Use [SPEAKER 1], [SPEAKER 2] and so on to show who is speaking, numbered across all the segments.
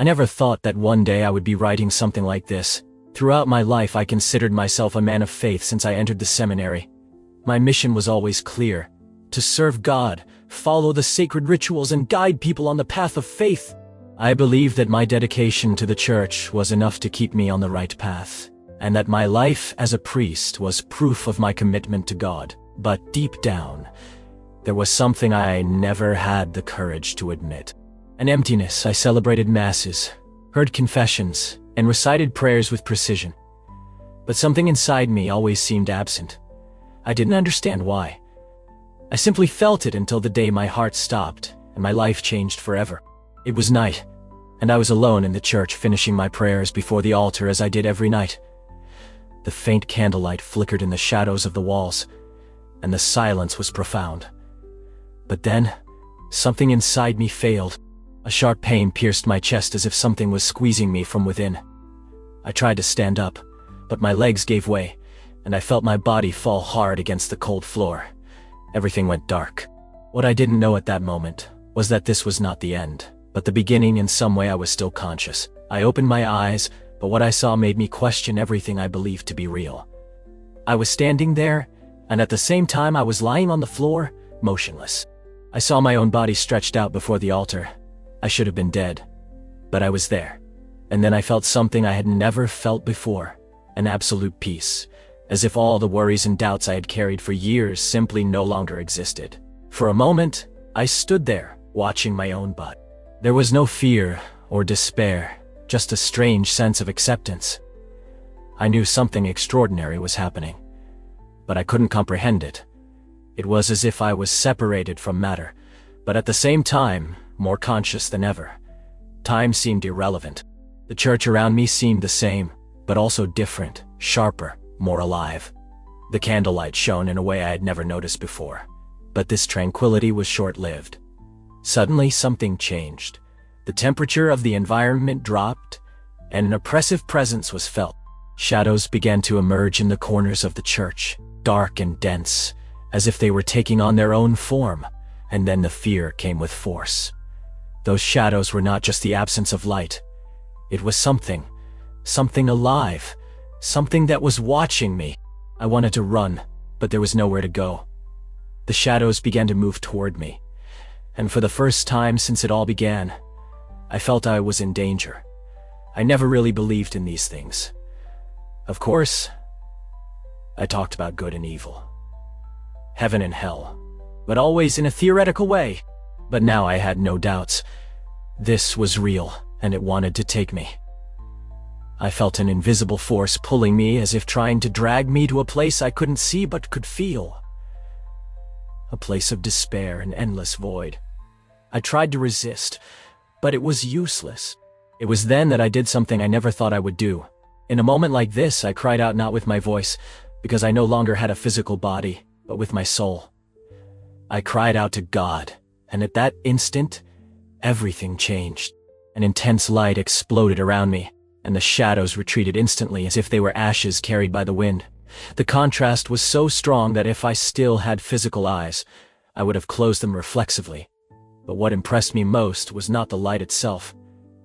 [SPEAKER 1] I never thought that one day I would be writing something like this. Throughout my life, I considered myself a man of faith since I entered the seminary. My mission was always clear: to serve God, follow the sacred rituals, and guide people on the path of faith. I believed that my dedication to the church was enough to keep me on the right path, and that my life as a priest was proof of my commitment to God. But deep down, there was something I never had the courage to admit. An emptiness. I celebrated masses, heard confessions, and recited prayers with precision. But something inside me always seemed absent. I didn't understand why. I simply felt it until the day my heart stopped and my life changed forever. It was night, and I was alone in the church finishing my prayers before the altar as I did every night. The faint candlelight flickered in the shadows of the walls, and the silence was profound. But then, something inside me failed. A sharp pain pierced my chest as if something was squeezing me from within. I tried to stand up, but my legs gave way, and I felt my body fall hard against the cold floor. Everything went dark. What I didn't know at that moment was that this was not the end, but the beginning. In some way I was still conscious. I opened my eyes, but what I saw made me question everything I believed to be real. I was standing there, and at the same time I was lying on the floor, motionless. I saw my own body stretched out before the altar. I should have been dead, but I was there. And then I felt something I had never felt before, an absolute peace, as if all the worries and doubts I had carried for years simply no longer existed. For a moment, I stood there, watching my own body. There was no fear or despair, just a strange sense of acceptance. I knew something extraordinary was happening, but I couldn't comprehend it. It was as if I was separated from matter, but at the same time, more conscious than ever. Time seemed irrelevant. The church around me seemed the same, but also different, sharper, more alive. The candlelight shone in a way I had never noticed before. But this tranquility was short-lived. Suddenly, something changed. The temperature of the environment dropped, and an oppressive presence was felt. Shadows began to emerge in the corners of the church, dark and dense, as if they were taking on their own form, and then the fear came with force. Those shadows were not just the absence of light. It was something alive, something that was watching me. I wanted to run, but there was nowhere to go. The shadows began to move toward me, and for the first time since it all began, I felt I was in danger. I never really believed in these things. Of course, I talked about good and evil, heaven and hell, but always in a theoretical way. But now I had no doubts. This was real, and it wanted to take me. I felt an invisible force pulling me, as if trying to drag me to a place I couldn't see but could feel. A place of despair and endless void. I tried to resist, but it was useless. It was then that I did something I never thought I would do. In a moment like this, I cried out not with my voice, because I no longer had a physical body, but with my soul. I cried out to God, and at that instant, everything changed. An intense light exploded around me, and the shadows retreated instantly as if they were ashes carried by the wind. The contrast was so strong that if I still had physical eyes, I would have closed them reflexively. But what impressed me most was not the light itself,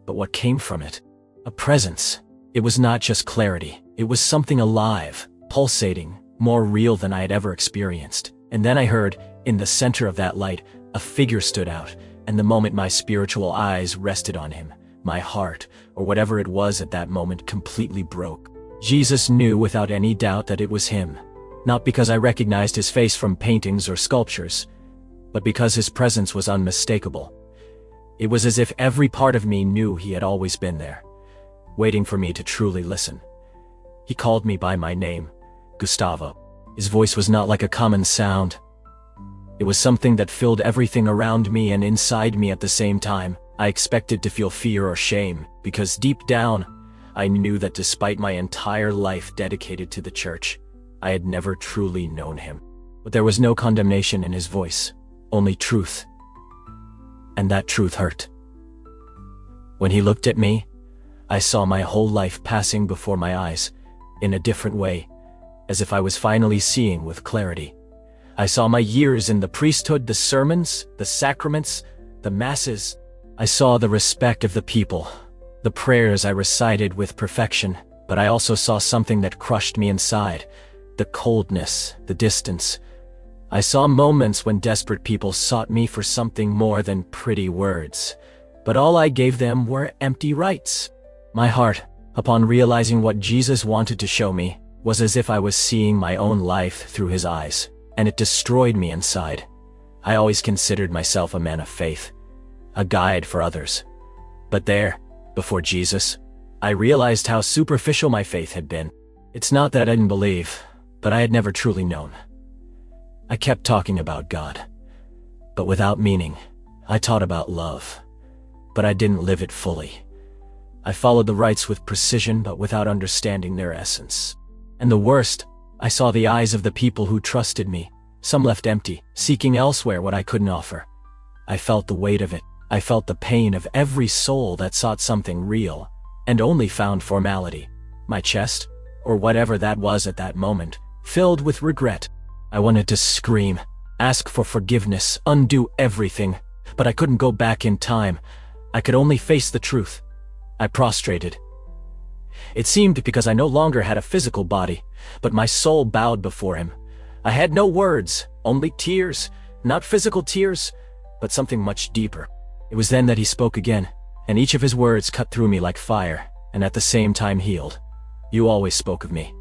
[SPEAKER 1] but what came from it. A presence. It was not just clarity. It was something alive, pulsating, more real than I had ever experienced. And then I heard, in the center of that light, a figure stood out, and the moment my spiritual eyes rested on him, my heart, or whatever it was at that moment, completely broke. Jesus knew without any doubt that it was him, not because I recognized his face from paintings or sculptures, but because his presence was unmistakable. It was as if every part of me knew he had always been there, waiting for me to truly listen. He called me by my name, Gustavo. His voice was not like a common sound. It was something that filled everything around me and inside me at the same time. I expected to feel fear or shame, because deep down, I knew that despite my entire life dedicated to the church, I had never truly known him. But there was no condemnation in his voice, only truth. And that truth hurt. When he looked at me, I saw my whole life passing before my eyes, in a different way, as if I was finally seeing with clarity. I saw my years in the priesthood, the sermons, the sacraments, the masses. I saw the respect of the people, The prayers I recited with perfection, but I also saw something that crushed me inside. The coldness, the distance. I saw moments when desperate people sought me for something more than pretty words, but all I gave them were empty rites. My heart, upon realizing what Jesus wanted to show me, was as if I was seeing my own life through his eyes, and it destroyed me inside. I always considered myself a man of faith, a guide for others. But there, before Jesus, I realized how superficial my faith had been. It's not that I didn't believe, but I had never truly known. I kept talking about God, but without meaning. I taught about love, but I didn't live it fully. I followed the rites with precision, but without understanding their essence. And the worst, I saw the eyes of the people who trusted me. Some left empty, seeking elsewhere what I couldn't offer. I felt the weight of it. I felt the pain of every soul that sought something real, and only found formality. My chest, or whatever that was at that moment, filled with regret. I wanted to scream, ask for forgiveness, undo everything, but I couldn't go back in time. I could only face the truth. I prostrated. It seemed because I no longer had a physical body, but my soul bowed before him. I had no words, only tears, not physical tears, but something much deeper. It was then that he spoke again, and each of his words cut through me like fire, and at the same time healed. You always spoke of me,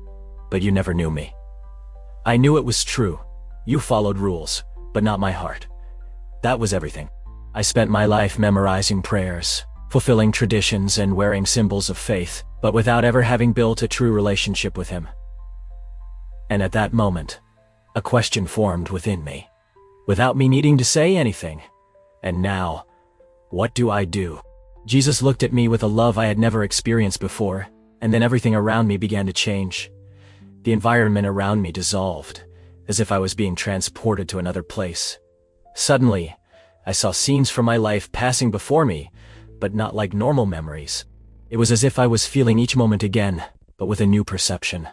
[SPEAKER 1] but you never knew me. I knew it was true. You followed rules, but not my heart. That was everything. I spent my life memorizing prayers, fulfilling traditions and wearing symbols of faith, but without ever having built a true relationship with him. And at that moment, a question formed within me, without me needing to say anything. And now, what do I do? Jesus looked at me with a love I had never experienced before, and then everything around me began to change. The environment around me dissolved, as if I was being transported to another place. Suddenly, I saw scenes from my life passing before me, but not like normal memories. It was as if I was feeling each moment again, but with a new perception.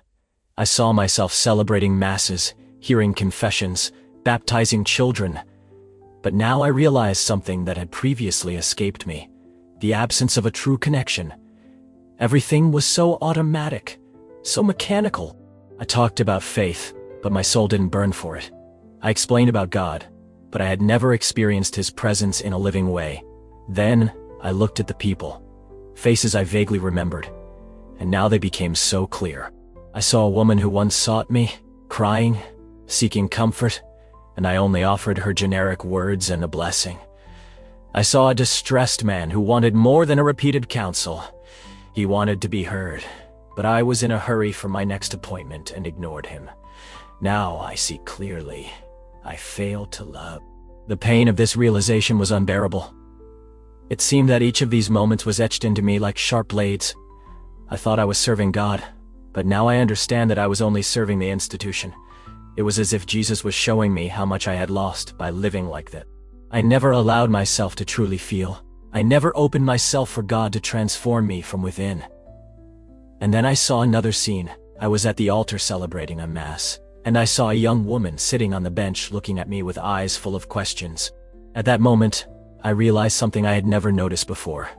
[SPEAKER 1] I saw myself celebrating masses, hearing confessions, baptizing children. But now I realized something that had previously escaped me: the absence of a true connection. Everything was so automatic, so mechanical. I talked about faith, but my soul didn't burn for it. I explained about God, but I had never experienced his presence in a living way. Then I looked at the people, faces I vaguely remembered, and now they became so clear. I saw a woman who once sought me, crying, seeking comfort, and I only offered her generic words and a blessing. I saw a distressed man who wanted more than a repeated counsel. He wanted to be heard, but I was in a hurry for my next appointment and ignored him. Now I see clearly. I failed to love. The pain of this realization was unbearable. It seemed that each of these moments was etched into me like sharp blades. I thought I was serving God, but now I understand that I was only serving the institution. It was as if Jesus was showing me how much I had lost by living like that. I never allowed myself to truly feel. I never opened myself for God to transform me from within. And then I saw another scene. I was at the altar celebrating a mass, and I saw a young woman sitting on the bench looking at me with eyes full of questions. At that moment, I realized something I had never noticed before.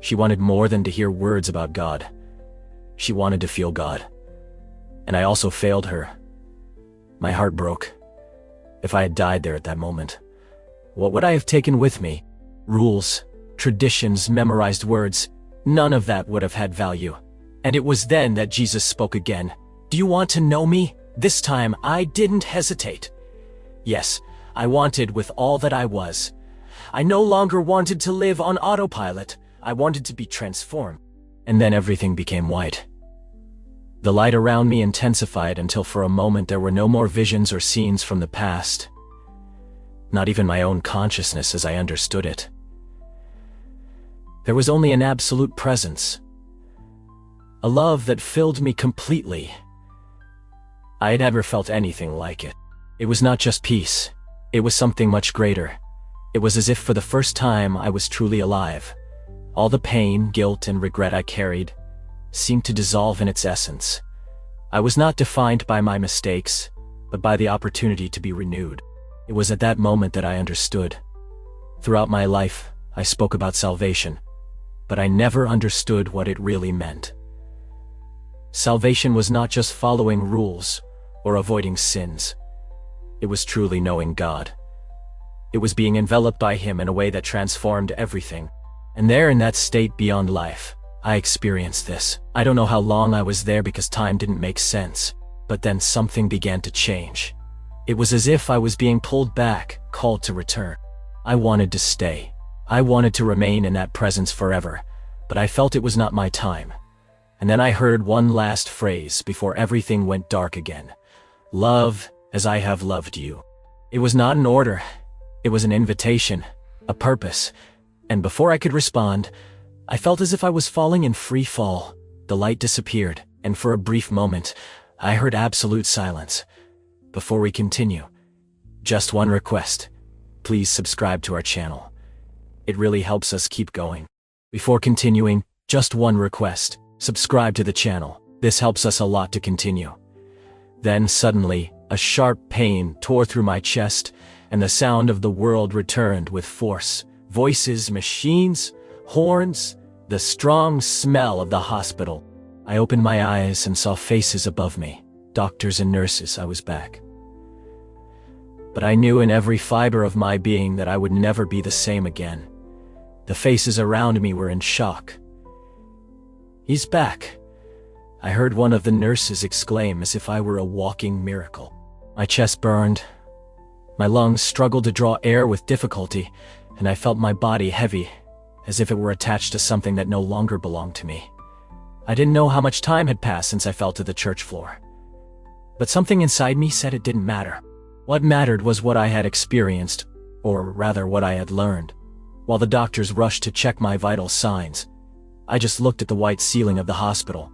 [SPEAKER 1] She wanted more than to hear words about God. She wanted to feel God. And I also failed her. My heart broke. If I had died there at that moment, what would I have taken with me? Rules, traditions, memorized words, none of that would have had value. And it was then that Jesus spoke again. Do you want to know me? This time, I didn't hesitate. Yes, I wanted with all that I was. I no longer wanted to live on autopilot. I wanted to be transformed. And then everything became white. The light around me intensified until for a moment there were no more visions or scenes from the past. Not even my own consciousness as I understood it. There was only an absolute presence. A love that filled me completely. I had never felt anything like it. It was not just peace. It was something much greater. It was as if for the first time I was truly alive. All the pain, guilt, and regret I carried seemed to dissolve in its essence. I was not defined by my mistakes, but by the opportunity to be renewed. It was at that moment that I understood. Throughout my life, I spoke about salvation, but I never understood what it really meant. Salvation was not just following rules or avoiding sins. It was truly knowing God. It was being enveloped by Him in a way that transformed everything. And there in that state beyond life, I experienced this. I don't know how long I was there because time didn't make sense, but then something began to change. It was as if I was being pulled back, called to return. I wanted to stay. I wanted to remain in that presence forever, but I felt it was not my time. And then I heard one last phrase before everything went dark again. Love as I have loved you. It was not an order. It was an invitation, a purpose. And before I could respond, I felt as if I was falling in free fall. The light disappeared, and for a brief moment, I heard absolute silence. Before we continue, just one request. Please subscribe to our channel. It really helps us keep going. Before continuing, just one request. Subscribe to the channel. This helps us a lot to continue. Then suddenly, a sharp pain tore through my chest, and the sound of the world returned with force. Voices, machines, horns, the strong smell of the hospital. I opened my eyes and saw faces above me. Doctors and nurses. I was back. But I knew in every fiber of my being that I would never be the same again. The faces around me were in shock. "He's back," I heard one of the nurses exclaim as if I were a walking miracle. My chest burned. My lungs struggled to draw air with difficulty, and I felt my body heavy, as if it were attached to something that no longer belonged to me. I didn't know how much time had passed since I fell to the church floor. But something inside me said it didn't matter. What mattered was what I had experienced, or rather what I had learned. While the doctors rushed to check my vital signs, I just looked at the white ceiling of the hospital,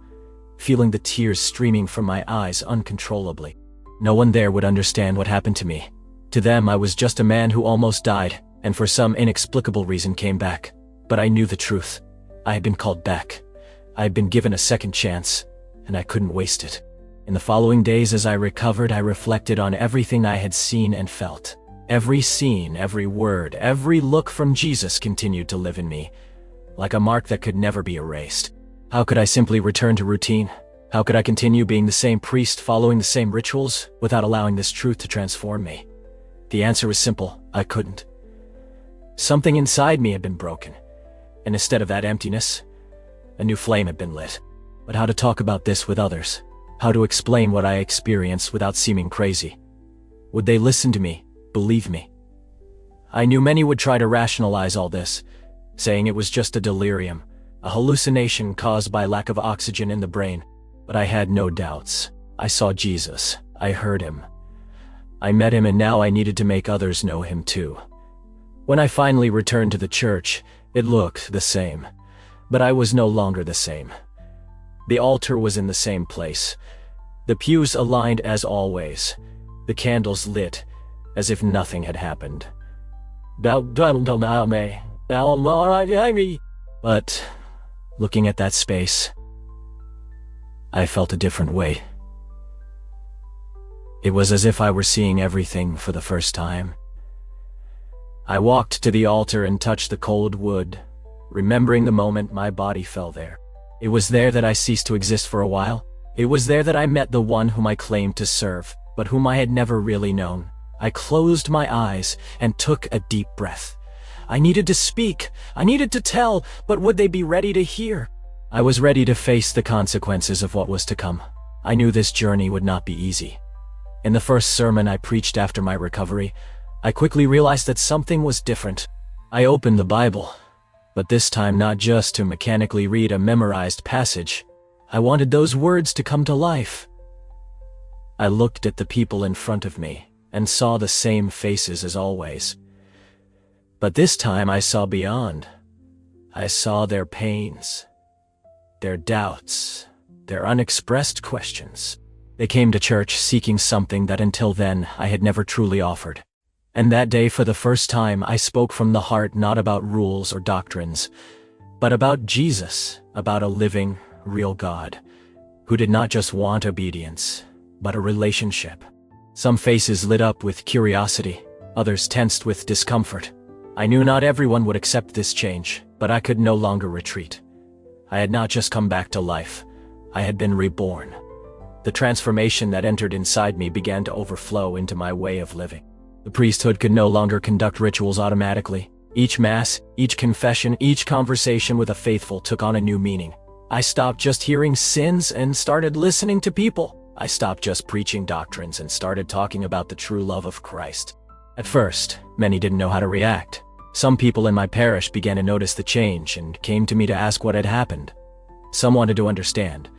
[SPEAKER 1] feeling the tears streaming from my eyes uncontrollably. No one there would understand what happened to me. To them, I was just a man who almost died, and for some inexplicable reason came back. But I knew the truth. I had been called back. I had been given a second chance, and I couldn't waste it. In the following days as I recovered, I reflected on everything I had seen and felt. Every scene, every word, every look from Jesus continued to live in me, like a mark that could never be erased. How could I simply return to routine? How could I continue being the same priest, following the same rituals, without allowing this truth to transform me? The answer was simple: I couldn't. Something inside me had been broken, and instead of that emptiness, a new flame had been lit. But how to talk about this with others? How to explain what I experienced without seeming crazy? Would they listen to me, believe me? I knew many would try to rationalize all this, saying it was just a delirium, a hallucination caused by lack of oxygen in the brain. But I had no doubts. I saw Jesus. I heard Him. I met Him, and now I needed to make others know Him too. When I finally returned to the church, it looked the same. But I was no longer the same. The altar was in the same place. The pews aligned as always. The candles lit, as if nothing had happened. But, looking at that space, I felt a different way. It was as if I were seeing everything for the first time. I walked to the altar and touched the cold wood, remembering the moment my body fell there. It was there that I ceased to exist for a while. It was there that I met the one whom I claimed to serve, but whom I had never really known. I closed my eyes and took a deep breath. I needed to speak. I needed to tell, but would they be ready to hear? I was ready to face the consequences of what was to come. I knew this journey would not be easy. In the first sermon I preached after my recovery, I quickly realized that something was different. I opened the Bible, but this time not just to mechanically read a memorized passage. I wanted those words to come to life. I looked at the people in front of me and saw the same faces as always. But this time I saw beyond. I saw their pains, their doubts, their unexpressed questions. They came to church seeking something that until then I had never truly offered. And that day, for the first time, I spoke from the heart, not about rules or doctrines, but about Jesus, about a living, real God, who did not just want obedience, but a relationship. Some faces lit up with curiosity, others tensed with discomfort. I knew not everyone would accept this change, But I could no longer retreat. I had not just come back to life. I had been reborn. The transformation that entered inside me began to overflow into my way of living. The priesthood could no longer conduct rituals automatically. Each mass, each confession, each conversation with a faithful took on a new meaning. I stopped just hearing sins and started listening to people. I stopped just preaching doctrines and started talking about the true love of Christ. At first, many didn't know how to react. Some people in my parish began to notice the change and came to me to ask what had happened. Some wanted to understand.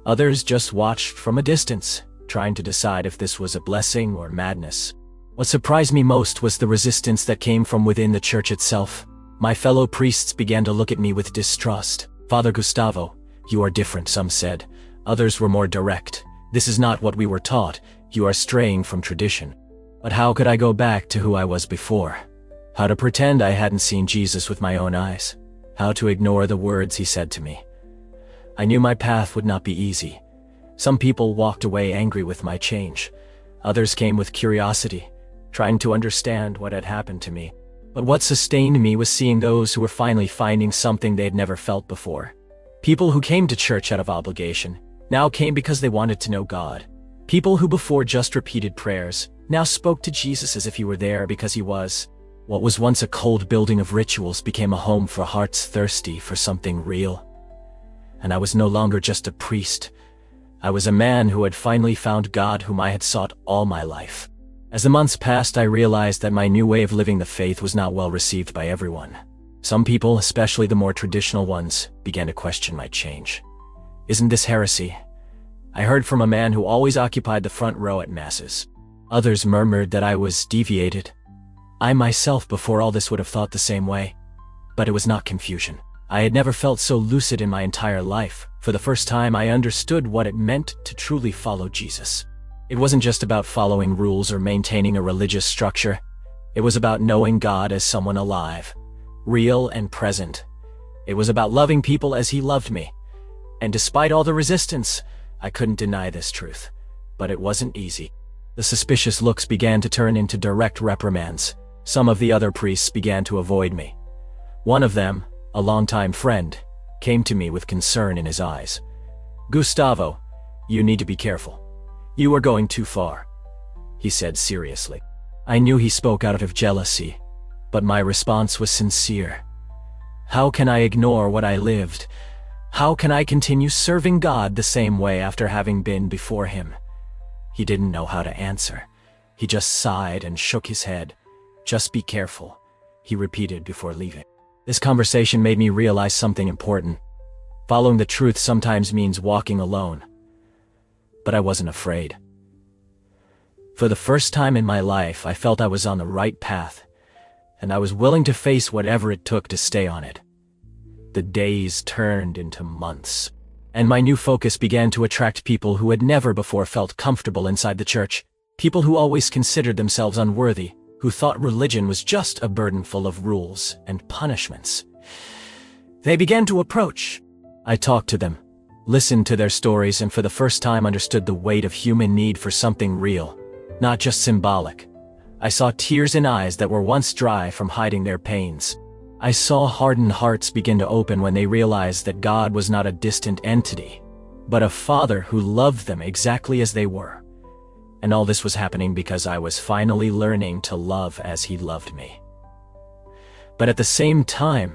[SPEAKER 1] Others just watched from a distance, trying to decide if this was a blessing or madness. What surprised me most was the resistance that came from within the church itself. My fellow priests began to look at me with distrust. "Father Gustavo, you are different," some said. Others were more direct. "This is not what we were taught. You are straying from tradition." But how could I go back to who I was before? How to pretend I hadn't seen Jesus with my own eyes? How to ignore the words he said to me? I knew my path would not be easy. Some people walked away angry with my change. Others came with curiosity, trying to understand what had happened to me. But what sustained me was seeing those who were finally finding something they had never felt before. People who came to church out of obligation now came because they wanted to know God. People who before just repeated prayers now spoke to Jesus as if he were there because he was. What was once a cold building of rituals became a home for hearts thirsty for something real. And I was no longer just a priest. I was a man who had finally found God whom I had sought all my life. As the months passed, I realized that my new way of living the faith was not well received by everyone. Some people, especially the more traditional ones, began to question my change. "Isn't this heresy?" I heard from a man who always occupied the front row at masses. Others murmured that I was deviated. I myself before all this would have thought the same way. But it was not confusion. I had never felt so lucid in my entire life. For the first time, I understood what it meant to truly follow Jesus. It wasn't just about following rules or maintaining a religious structure. It was about knowing God as someone alive, real and present. It was about loving people as he loved me. And despite all the resistance, I couldn't deny this truth. But it wasn't easy. The suspicious looks began to turn into direct reprimands. Some of the other priests began to avoid me. One of them, a longtime friend, came to me with concern in his eyes. "Gustavo, you need to be careful. You are going too far," he said seriously. I knew he spoke out of jealousy, but my response was sincere. How can I ignore what I lived? How can I continue serving God the same way after having been before him? He didn't know how to answer. He just sighed and shook his head. "Just be careful," he repeated before leaving. This conversation made me realize something important. Following the truth sometimes means walking alone. But I wasn't afraid. For the first time in my life, I felt I was on the right path, and I was willing to face whatever it took to stay on it. The days turned into months, and my new focus began to attract people who had never before felt comfortable inside the church, people who always considered themselves unworthy, who thought religion was just a burden full of rules and punishments. They began to approach. I talked to them, listened to their stories, and for the first time understood the weight of human need for something real, not just symbolic. I saw tears in eyes that were once dry from hiding their pains. I saw hardened hearts begin to open when they realized that God was not a distant entity, but a Father who loved them exactly as they were. And all this was happening because I was finally learning to love as he loved me. But at the same time,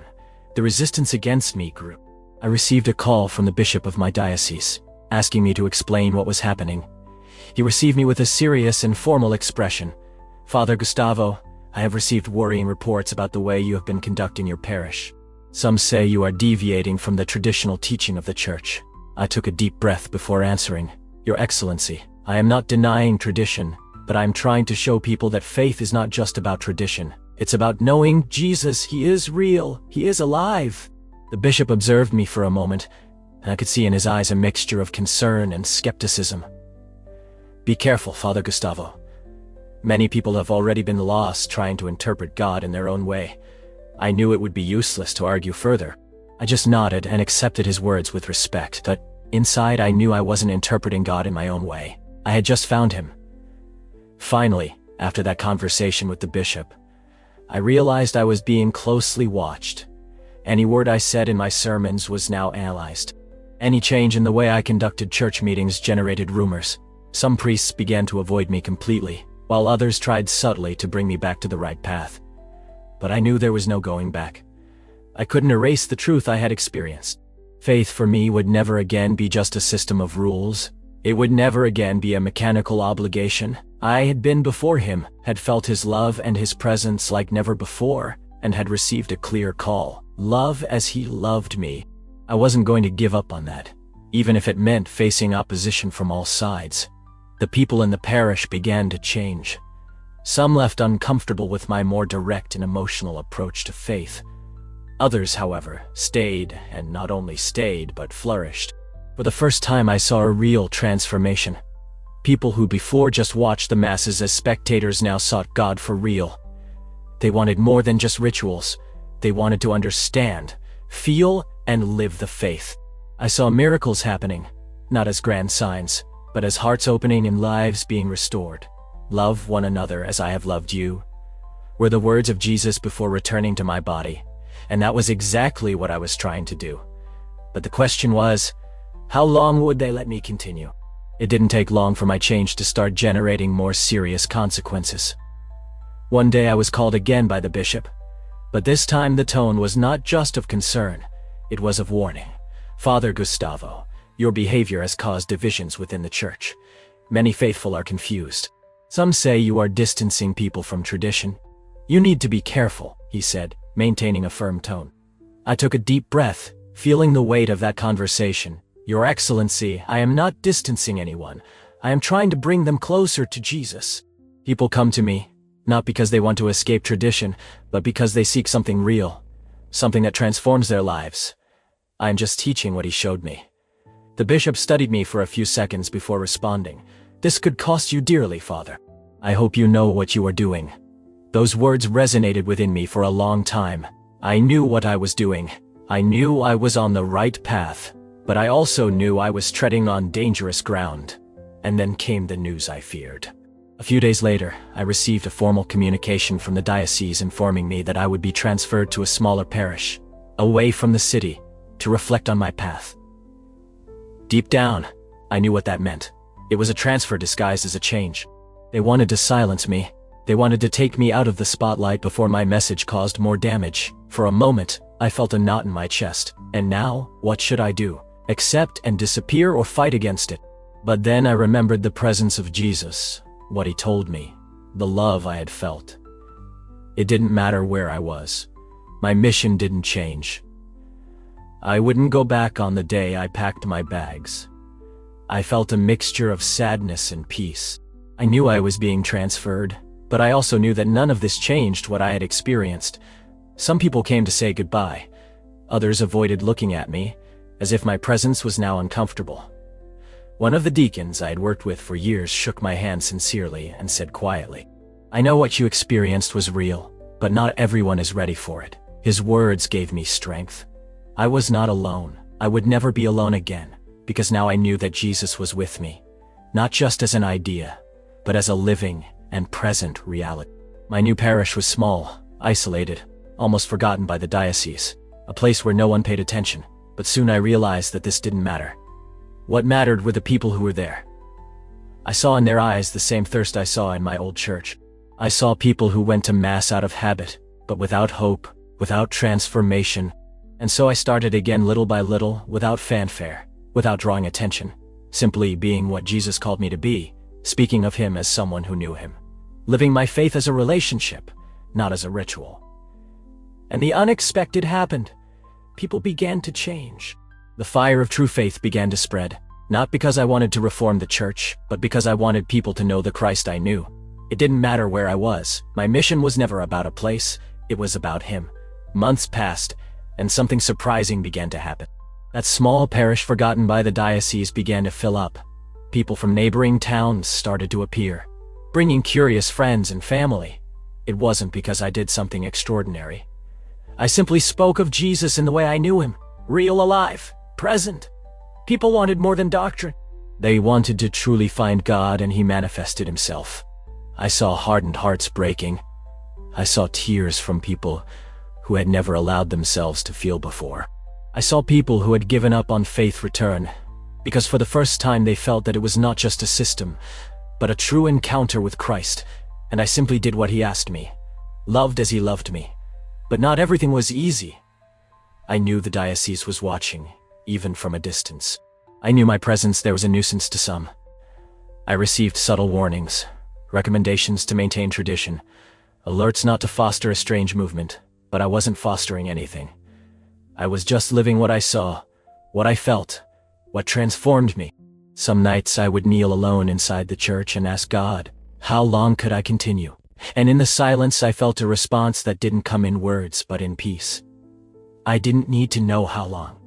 [SPEAKER 1] the resistance against me grew. I received a call from the bishop of my diocese, asking me to explain what was happening. He received me with a serious and formal expression. "Father Gustavo, I have received worrying reports about the way you have been conducting your parish. Some say you are deviating from the traditional teaching of the church." I took a deep breath before answering. "Your Excellency, I am not denying tradition, but I am trying to show people that faith is not just about tradition. It's about knowing Jesus. He is real. He is alive." The bishop observed me for a moment, and I could see in his eyes a mixture of concern and skepticism. "Be careful, Father Gustavo. Many people have already been lost trying to interpret God in their own way." I knew it would be useless to argue further. I just nodded and accepted his words with respect, but inside I knew I wasn't interpreting God in my own way. I had just found him. Finally, after that conversation with the bishop, I realized I was being closely watched, Any word I said in my sermons was now analyzed. Any change in the way I conducted church meetings generated rumors. Some priests began to avoid me completely, while others tried subtly to bring me back to the right path. But I knew there was no going back. I couldn't erase the truth I had experienced. Faith for me would never again be just a system of rules. It would never again be a mechanical obligation. I had been before him, had felt his love and his presence like never before, and had received a clear call. Love as he loved me. I wasn't going to give up on that, even if it meant facing opposition from all sides. The people in the parish began to change. Some left uncomfortable with my more direct and emotional approach to faith. Others, however, stayed, and not only stayed, but flourished. For the first time I saw a real transformation. People who before just watched the masses as spectators now sought God for real. They wanted more than just rituals. They wanted to understand, feel, and live the faith. I saw miracles happening, not as grand signs, but as hearts opening and lives being restored. Love one another as I have loved you, were the words of Jesus before returning to my body, and that was exactly what I was trying to do. But the question was, how long would they let me continue? It didn't take long for my change to start generating more serious consequences. One day I was called again by the bishop, but this time the tone was not just of concern, it was of warning. Father Gustavo, your behavior has caused divisions within the church. Many faithful are confused. Some say you are distancing people from tradition. You need to be careful, he said, maintaining a firm tone. I took a deep breath, feeling the weight of that conversation. Your Excellency, I am not distancing anyone. I am trying to bring them closer to Jesus. People come to me, not because they want to escape tradition, but because they seek something real, something that transforms their lives. I am just teaching what he showed me. The bishop studied me for a few seconds before responding. This could cost you dearly, Father. I hope you know what you are doing. Those words resonated within me for a long time. I knew what I was doing. I knew I was on the right path, but I also knew I was treading on dangerous ground. And then came the news I feared. A few days later, I received a formal communication from the diocese informing me that I would be transferred to a smaller parish, away from the city, to reflect on my path. Deep down, I knew what that meant. It was a transfer disguised as a change. They wanted to silence me. They wanted to take me out of the spotlight before my message caused more damage. For a moment, I felt a knot in my chest. And now, what should I do? Accept and disappear or fight against it? But then I remembered the presence of Jesus, what he told me, the love I had felt. It didn't matter where I was. My mission didn't change. I wouldn't go back on the day I packed my bags. I felt a mixture of sadness and peace. I knew I was being transferred, but I also knew that none of this changed what I had experienced. Some people came to say goodbye. Others avoided looking at me, as if my presence was now uncomfortable. One of the deacons I had worked with for years shook my hand sincerely and said quietly, "I know what you experienced was real, but not everyone is ready for it." His words gave me strength. I was not alone. I would never be alone again, because now I knew that Jesus was with me, not just as an idea, but as a living and present reality. My new parish was small, isolated, almost forgotten by the diocese, a place where no one paid attention, but soon I realized that this didn't matter. What mattered were the people who were there. I saw in their eyes the same thirst I saw in my old church. I saw people who went to Mass out of habit, but without hope, without transformation. And so I started again little by little, without fanfare, without drawing attention, simply being what Jesus called me to be, speaking of him as someone who knew him, living my faith as a relationship, not as a ritual. And the unexpected happened. People began to change. The fire of true faith began to spread, not because I wanted to reform the church, but because I wanted people to know the Christ I knew. It didn't matter where I was. My mission was never about a place, it was about him. Months passed, and something surprising began to happen. That small parish forgotten by the diocese began to fill up. People from neighboring towns started to appear, bringing curious friends and family. It wasn't because I did something extraordinary. I simply spoke of Jesus in the way I knew him, real, alive, present. People wanted more than doctrine. They wanted to truly find God, and he manifested himself. I saw hardened hearts breaking. I saw tears from people who had never allowed themselves to feel before. I saw people who had given up on faith return, because for the first time they felt that it was not just a system, but a true encounter with Christ, and I simply did what he asked me, loved as he loved me. But not everything was easy. I knew the diocese was watching, even from a distance. I knew my presence there was a nuisance to some. I received subtle warnings, recommendations to maintain tradition, alerts not to foster a strange movement, but I wasn't fostering anything. I was just living what I saw, what I felt, what transformed me. Some nights I would kneel alone inside the church and ask God, how long could I continue? And in the silence I felt a response that didn't come in words but in peace. I didn't need to know how long.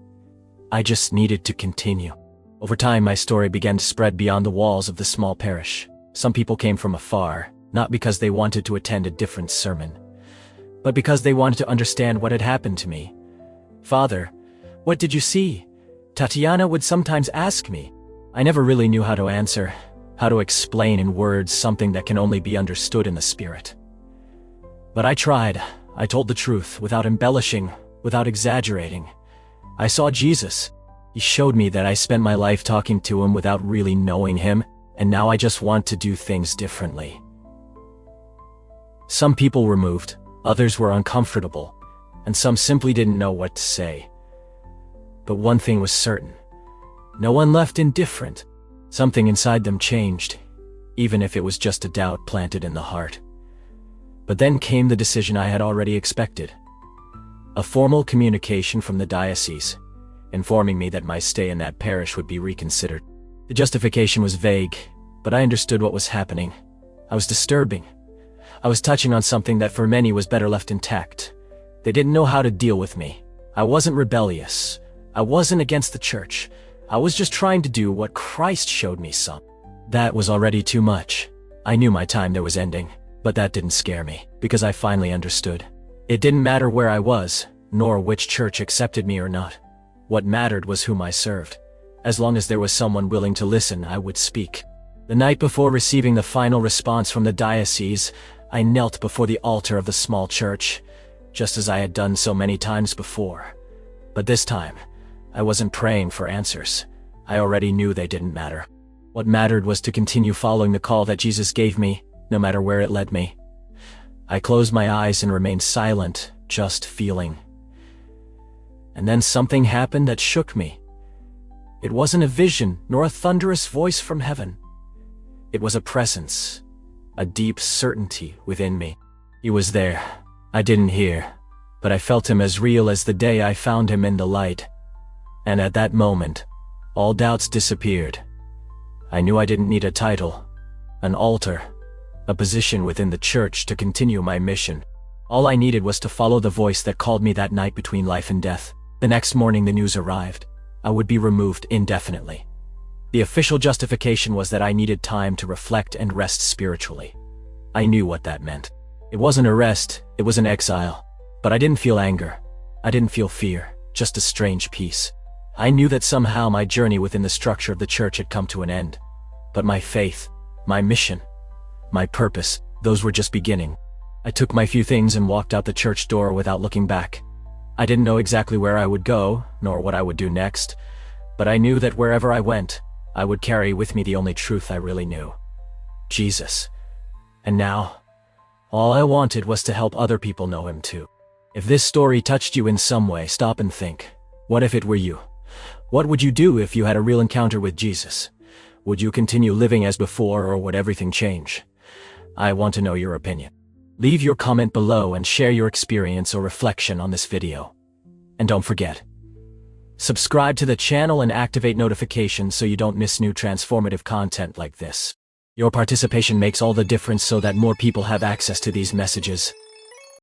[SPEAKER 1] I just needed to continue. Over time my story began to spread beyond the walls of the small parish. Some people came from afar, not because they wanted to attend a different sermon, but because they wanted to understand what had happened to me. "Father, what did you see?" Tatiana would sometimes ask me. I never really knew how to answer, how to explain in words something that can only be understood in the spirit. But I tried. I told the truth, without embellishing, without exaggerating. I saw Jesus. He showed me that I spent my life talking to him without really knowing him, and now I just want to do things differently. Some people were moved, others were uncomfortable, and some simply didn't know what to say. But one thing was certain. No one left indifferent. Something inside them changed, even if it was just a doubt planted in the heart. But then came the decision I had already expected. A formal communication from the diocese, informing me that my stay in that parish would be reconsidered. The justification was vague, but I understood what was happening. I was disturbing. I was touching on something that for many was better left intact. They didn't know how to deal with me. I wasn't rebellious. I wasn't against the church. I was just trying to do what Christ showed me some. That was already too much. I knew my time there was ending, but that didn't scare me, because I finally understood. It didn't matter where I was, nor which church accepted me or not. What mattered was whom I served. As long as there was someone willing to listen, I would speak. The night before receiving the final response from the diocese, I knelt before the altar of the small church, just as I had done so many times before. But this time, I wasn't praying for answers. I already knew they didn't matter. What mattered was to continue following the call that Jesus gave me, no matter where it led me. I closed my eyes and remained silent, just feeling. And then something happened that shook me. It wasn't a vision, nor a thunderous voice from heaven. It was a presence, a deep certainty within me. He was there. I didn't hear, but I felt him as real as the day I found him in the light. And at that moment, all doubts disappeared. I knew I didn't need a title, an altar, a position within the church to continue my mission. All I needed was to follow the voice that called me that night between life and death. The next morning the news arrived. I would be removed indefinitely. The official justification was that I needed time to reflect and rest spiritually. I knew what that meant. It wasn't arrest, it was an exile. But I didn't feel anger. I didn't feel fear, just a strange peace. I knew that somehow my journey within the structure of the church had come to an end. But my faith, my mission, my purpose, those were just beginning. I took my few things and walked out the church door without looking back. I didn't know exactly where I would go, nor what I would do next, but I knew that wherever I went, I would carry with me the only truth I really knew: Jesus. And now, all I wanted was to help other people know him too. If this story touched you in some way, stop and think. What if it were you? What would you do if you had a real encounter with Jesus? Would you continue living as before, or would everything change? I want to know your opinion. Leave your comment below and share your experience or reflection on this video. And don't forget, subscribe to the channel and activate notifications so you don't miss new transformative content like this. Your participation makes all the difference so that more people have access to these messages.